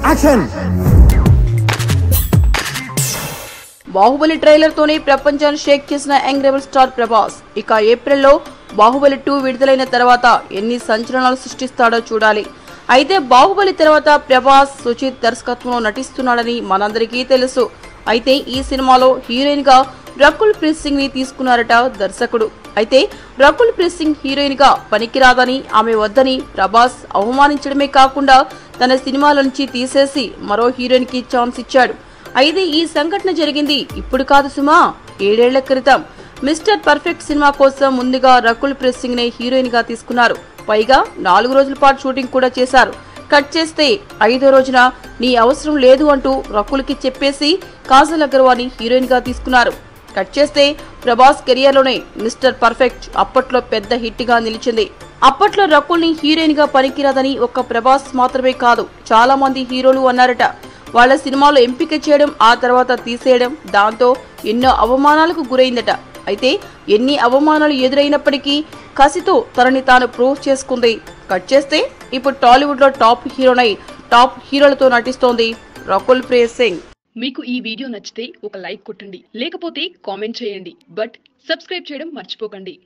Action. Baahubali trailer తోనే ప్రపంచాన్ని షేక్ చేసిన యంగ్ రెబల్ స్టార్ ప్రభాస్ ఇక ఏప్రిల్లో బాహుబలి 2 విడుదలైన తర్వాత ఎన్ని సంచలనాలు సృష్టిస్తాడో చూడాలి. అయితే బాహుబలి తర్వాత ప్రభాస్ సుజిత్ దర్శకత్వంలో నటిస్తున్నాడని మనందరికీ తెలుసు. అయితే ఈ సినిమాలో హీరోయిన్ గా రకుల్ ప్రీత్ సింగ్ ని తీసుకున్నారట దర్శకుడు. అయితే రకుల్ ప్రీత్ సింగ్ హీరోయిన్ గా పనికిరాదని, ఆమె వద్దని ప్రభాస్ అవమానించడమే కాకుండా తన సినిమాల నుంచి తీసేసి మరో హీరోయిన్ కి ఛాన్స్ ఇచ్చాడు. అయితే ఈ సంఘటన జరిగింది ఇప్పుడు కాదు సుమా, 7 ఏళ్ల క్రితం. మిస్టర్ పర్ఫెక్ట్ సినిమా కోసం ముందుగా రకుల్ ప్రీత్ సింగ్ నే హీరోయిన్ గా తీసుకున్నారు. పైగా 4 రోజుల పాటు షూటింగ్ కూడా చేశారు. కట్ చేస్తే 5వ రోజున నీ అవసరం లేదు అంటూ రకుల్ కి చెప్పేసి కాజల్ అగర్వాల్ ని హీరోయిన్ గా తీసుకున్నారు. కట్ చేస్తే ప్రభాస్ కెరియర్ లోనే మిస్టర్ పర్ఫెక్ట్ అప్పట్లో పెద్ద హిట్ గా నిలిచింది. అప్పట్లో రకుల్ ని హీరోయిన్ గా పనికిరాదని ఒక్క ప్రభాస్ మాత్రమే కాదు చాలా మంది హీరోలు అన్నారట. వాళ్ళ సినిమాలో ఎంపిక చేయడం, ఆ తర్వాత తీసేయడం, దాంతో ఎన్నో అవమానాలకు గురైందట. అయితే ఎన్ని అవమానాలు ఎదురైనప్పటికీ కసితో తనని తాను ప్రూవ్ చేసుకుంది. కట్ చేస్తే ఇప్పుడు టాలీవుడ్ లో టాప్ హీరోనై టాప్ హీరోలతో నటిస్తోంది రకుల్ ప్రీత్ సింగ్. మీకు ఈ వీడియో నచ్చితే ఒక లైక్ కొట్టండి, లేకపోతే కామెంట్ చేయండి. బట్ సబ్స్క్రైబ్ చేయడం మర్చిపోకండి.